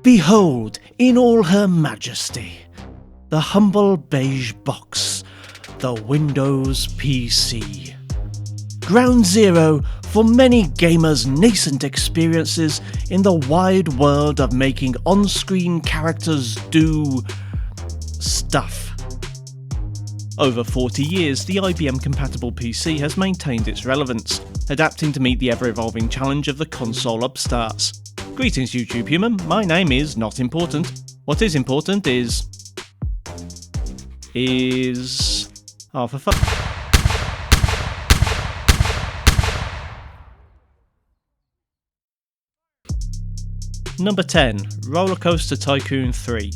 Behold, in all her majesty, the humble beige box, the Windows PC. Ground zero for many gamers' nascent experiences in the wide world of making on-screen characters do stuff. Over 40 years, the IBM-compatible PC has maintained its relevance, adapting to meet the ever-evolving challenge of the console upstarts. Greetings, YouTube human, my name is not important. What is important is... Oh, for fuck... Number 10. Rollercoaster Tycoon 3.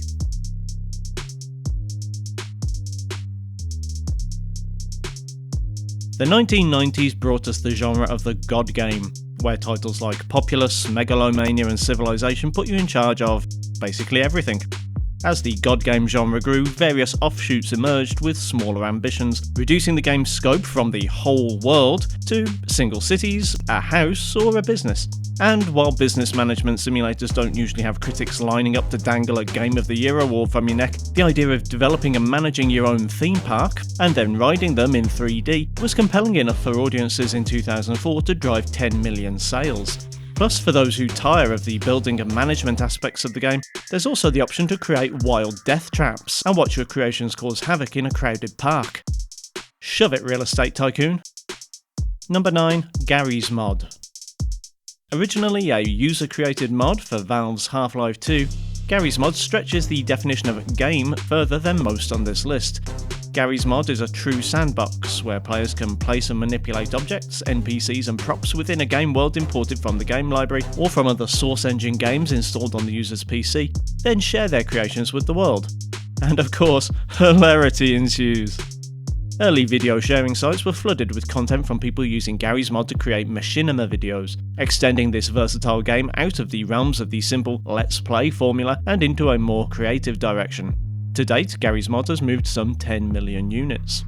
The 1990s brought us the genre of the God game, where titles like Populous, Megalomania and Civilization put you in charge of basically everything. As the God game genre grew, various offshoots emerged with smaller ambitions, reducing the game's scope from the whole world to single cities, a house or a business. And while business management simulators don't usually have critics lining up to dangle a Game of the Year award from your neck, the idea of developing and managing your own theme park, and then riding them in 3D, was compelling enough for audiences in 2004 to drive 10 million sales. Plus, for those who tire of the building and management aspects of the game, there's also the option to create wild death traps and watch your creations cause havoc in a crowded park. Shove it, Real Estate Tycoon. Number 9. Garry's Mod. Originally a user-created mod for Valve's Half-Life 2, Garry's Mod stretches the definition of game further than most on this list. Garry's Mod is a true sandbox, where players can place and manipulate objects, NPCs and props within a game world imported from the game library or from other source engine games installed on the user's PC, then share their creations with the world. And of course, hilarity ensues. Early video sharing sites were flooded with content from people using Garry's Mod to create machinima videos, extending this versatile game out of the realms of the simple let's play formula and into a more creative direction. To date, Garry's Mod has moved some 10 million units.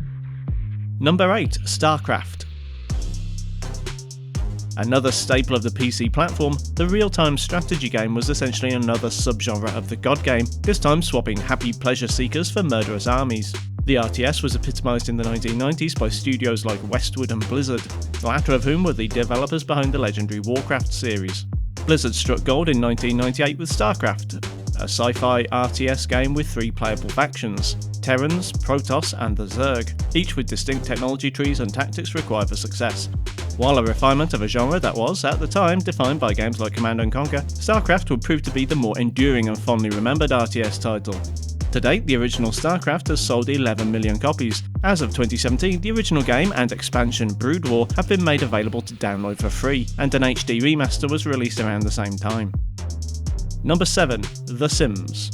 Number 8. Starcraft. Another staple of the PC platform, the real-time strategy game was essentially another subgenre of the God game, this time swapping happy pleasure seekers for murderous armies. The RTS was epitomised in the 1990s by studios like Westwood and Blizzard, the latter of whom were the developers behind the legendary Warcraft series. Blizzard struck gold in 1998 with Starcraft, a sci-fi RTS game with 3 playable factions, Terrans, Protoss and the Zerg, each with distinct technology trees and tactics required for success. While a refinement of a genre that was, at the time, defined by games like Command & Conquer, Starcraft would prove to be the more enduring and fondly remembered RTS title. To date, the original Starcraft has sold 11 million copies. As of 2017, the original game and expansion Brood War have been made available to download for free, and an HD remaster was released around the same time. Number 7. The Sims.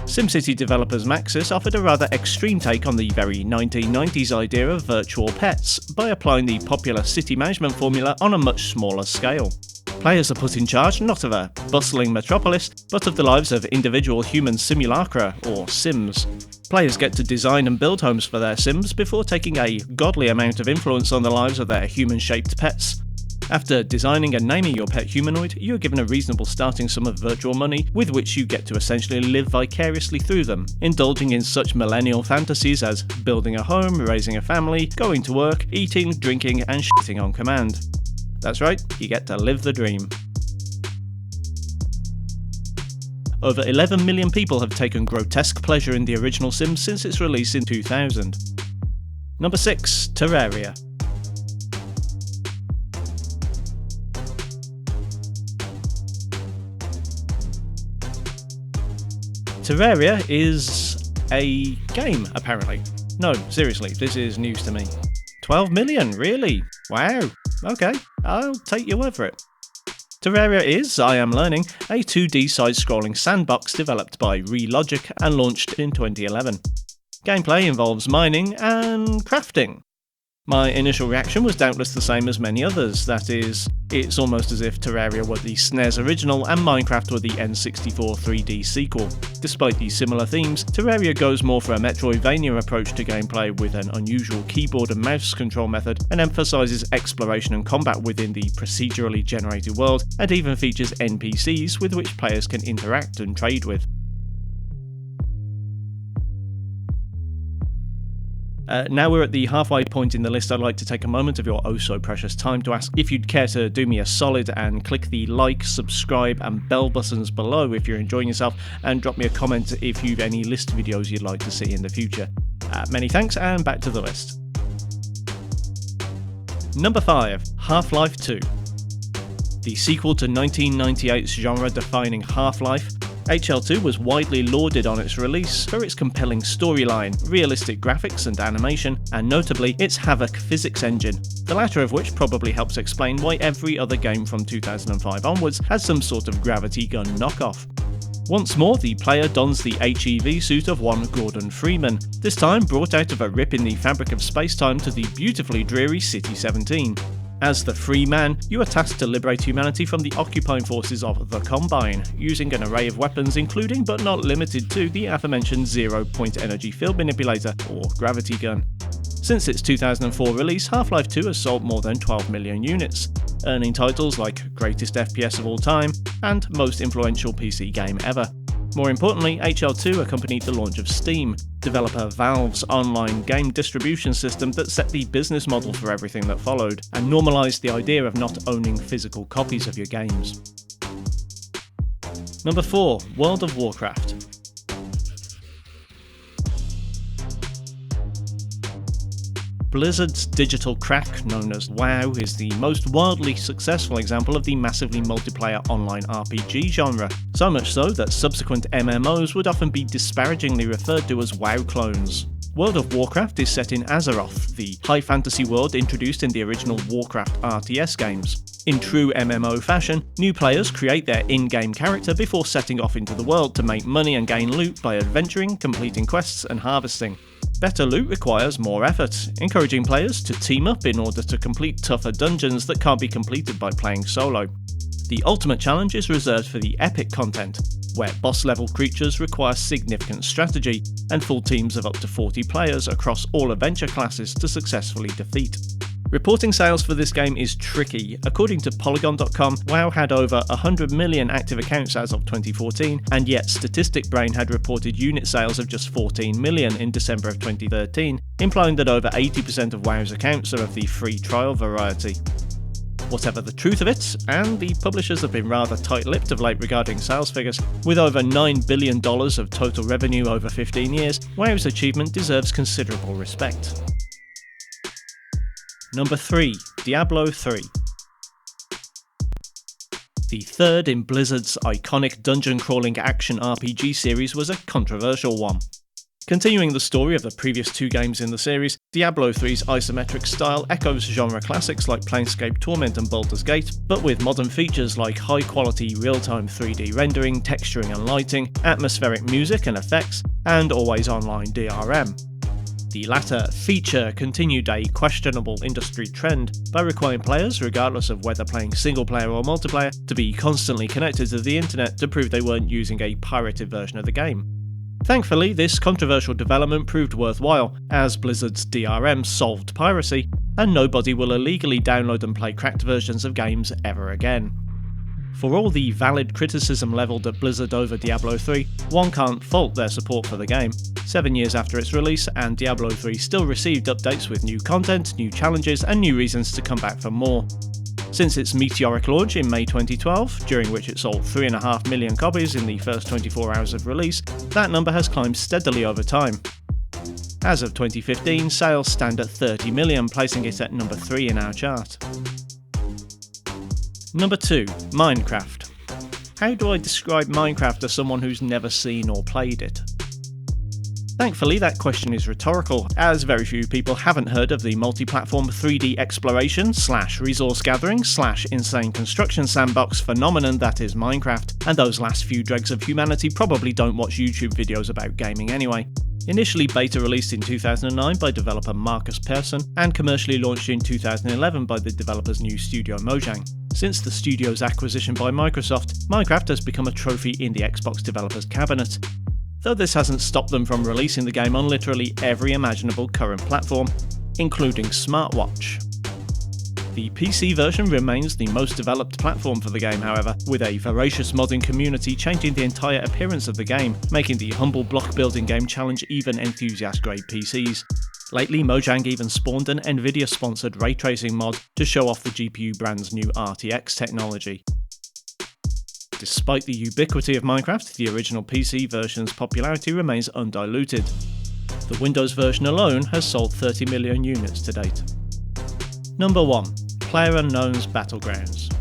SimCity developers Maxis offered a rather extreme take on the very 1990s idea of virtual pets by applying the popular city management formula on a much smaller scale. Players are put in charge not of a bustling metropolis, but of the lives of individual human simulacra, or Sims. Players get to design and build homes for their Sims before taking a godly amount of influence on the lives of their human-shaped pets. After designing and naming your pet humanoid, you are given a reasonable starting sum of virtual money with which you get to essentially live vicariously through them, indulging in such millennial fantasies as building a home, raising a family, going to work, eating, drinking and shitting on command. That's right, you get to live the dream. Over 11 million people have taken grotesque pleasure in the original Sims since its release in 2000. Number 6. Terraria. Terraria is a game, apparently. No, seriously, this is news to me. 12 million, really? Wow. Okay, I'll take your word for it. Terraria is, I am learning, a 2D side-scrolling sandbox developed by Relogic and launched in 2011. Gameplay involves mining and crafting. My initial reaction was doubtless the same as many others, that is, it's almost as if Terraria were the SNES original and Minecraft were the N64 3D sequel. Despite these similar themes, Terraria goes more for a Metroidvania approach to gameplay with an unusual keyboard and mouse control method, and emphasises exploration and combat within the procedurally generated world, and even features NPCs with which players can interact and trade with. Now we're at the halfway point in the list, I'd like to take a moment of your oh so precious time to ask if you'd care to do me a solid and click the like, subscribe and bell buttons below if you're enjoying yourself, and drop me a comment if you've any list videos you'd like to see in the future. Many thanks, and back to the list. Number 5. Half-Life 2. The sequel to 1998's genre-defining Half-Life, HL2 was widely lauded on its release for its compelling storyline, realistic graphics and animation, and notably its Havoc physics engine, the latter of which probably helps explain why every other game from 2005 onwards has some sort of gravity gun knockoff. Once more, the player dons the HEV suit of one Gordon Freeman, this time brought out of a rip in the fabric of space-time to the beautifully dreary City 17. As the Free Man, you are tasked to liberate humanity from the occupying forces of the Combine, using an array of weapons including but not limited to the aforementioned zero-point energy field manipulator, or gravity gun. Since its 2004 release, Half-Life 2 has sold more than 12 million units, earning titles like Greatest FPS of All Time and Most Influential PC Game Ever. More importantly, HL2 accompanied the launch of Steam, developer Valve's online game distribution system that set the business model for everything that followed, and normalised the idea of not owning physical copies of your games. Number 4. World of Warcraft. Blizzard's digital crack, known as WoW, is the most wildly successful example of the massively multiplayer online RPG genre, so much so that subsequent MMOs would often be disparagingly referred to as WoW clones. World of Warcraft is set in Azeroth, the high fantasy world introduced in the original Warcraft RTS games. In true MMO fashion, new players create their in-game character before setting off into the world to make money and gain loot by adventuring, completing quests and harvesting. Better loot requires more effort, encouraging players to team up in order to complete tougher dungeons that can't be completed by playing solo. The ultimate challenge is reserved for the epic content, where boss-level creatures require significant strategy, and full teams of up to 40 players across all adventure classes to successfully defeat. Reporting sales for this game is tricky. According to Polygon.com, WoW had over 100 million active accounts as of 2014, and yet Statistic Brain had reported unit sales of just 14 million in December of 2013, implying that over 80% of WoW's accounts are of the free trial variety. Whatever the truth of it, and the publishers have been rather tight-lipped of late regarding sales figures, with over $9 billion of total revenue over 15 years, WoW's achievement deserves considerable respect. Number 3. Diablo 3. The third in Blizzard's iconic dungeon-crawling action RPG series was a controversial one. Continuing the story of the previous two games in the series, Diablo 3's isometric style echoes genre classics like Planescape Torment and Baldur's Gate, but with modern features like high-quality real-time 3D rendering, texturing and lighting, atmospheric music and effects, and always-online DRM. The latter feature continued a questionable industry trend by requiring players, regardless of whether playing single player or multiplayer, to be constantly connected to the internet to prove they weren't using a pirated version of the game. Thankfully, this controversial development proved worthwhile, as Blizzard's DRM solved piracy, and nobody will illegally download and play cracked versions of games ever again. For all the valid criticism levelled at Blizzard over Diablo 3, one can't fault their support for the game. 7 years after its release, and Diablo 3 still received updates with new content, new challenges, and new reasons to come back for more. Since its meteoric launch in May 2012, during which it sold 3.5 million copies in the first 24 hours of release, that number has climbed steadily over time. As of 2015, sales stand at 30 million, placing it at number 3 in our chart. Number 2. Minecraft. How do I describe Minecraft as someone who's never seen or played it? Thankfully, that question is rhetorical, as very few people haven't heard of the multi-platform 3D exploration / resource gathering / insane construction sandbox phenomenon that is Minecraft, and those last few dregs of humanity probably don't watch YouTube videos about gaming anyway. Initially beta released in 2009 by developer Marcus Persson, and commercially launched in 2011 by the developer's new studio Mojang. Since the studio's acquisition by Microsoft, Minecraft has become a trophy in the Xbox developers' cabinet. Though this hasn't stopped them from releasing the game on literally every imaginable current platform, including smartwatch. The PC version remains the most developed platform for the game, however, with a voracious modding community changing the entire appearance of the game, making the humble block building game challenge even enthusiast-grade PCs. Lately, Mojang even spawned an Nvidia-sponsored ray tracing mod to show off the GPU brand's new RTX technology. Despite the ubiquity of Minecraft, the original PC version's popularity remains undiluted. The Windows version alone has sold 30 million units to date. Number 1. PlayerUnknown's Battlegrounds.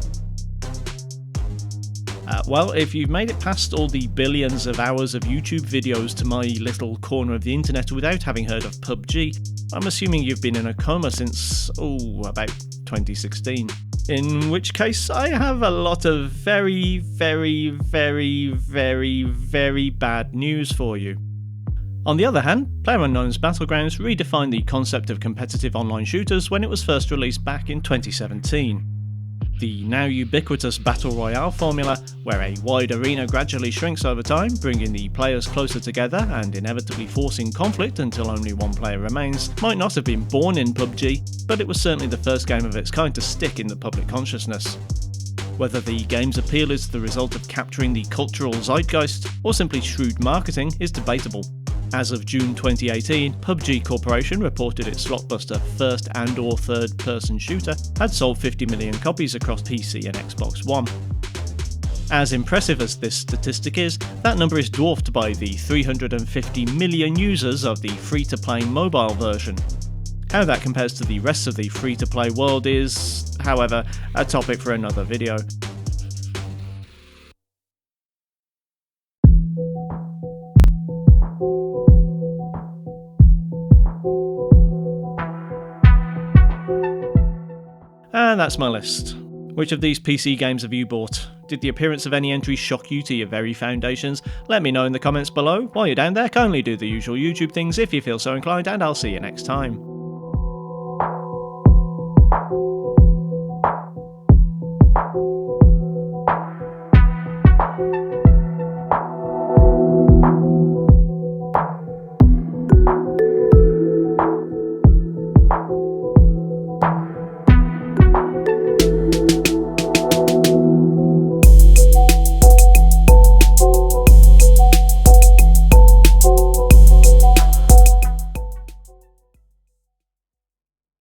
Well, if you've made it past all the billions of hours of YouTube videos to my little corner of the internet without having heard of PUBG, I'm assuming you've been in a coma since, about 2016. In which case, I have a lot of very, very, very, very, very bad news for you. On the other hand, PlayerUnknown's Battlegrounds redefined the concept of competitive online shooters when it was first released back in 2017. The now ubiquitous Battle Royale formula, where a wide arena gradually shrinks over time, bringing the players closer together and inevitably forcing conflict until only one player remains, might not have been born in PUBG, but it was certainly the first game of its kind to stick in the public consciousness. Whether the game's appeal is the result of capturing the cultural zeitgeist, or simply shrewd marketing, is debatable. As of June 2018, PUBG Corporation reported its blockbuster first and or third person shooter had sold 50 million copies across PC and Xbox One. As impressive as this statistic is, that number is dwarfed by the 350 million users of the free-to-play mobile version. How that compares to the rest of the free-to-play world is, however, a topic for another video. And that's my list. Which of these PC games have you bought? Did the appearance of any entry shock you to your very foundations? Let me know in the comments below. While you're down there, kindly do the usual YouTube things if you feel so inclined, and I'll see you next time.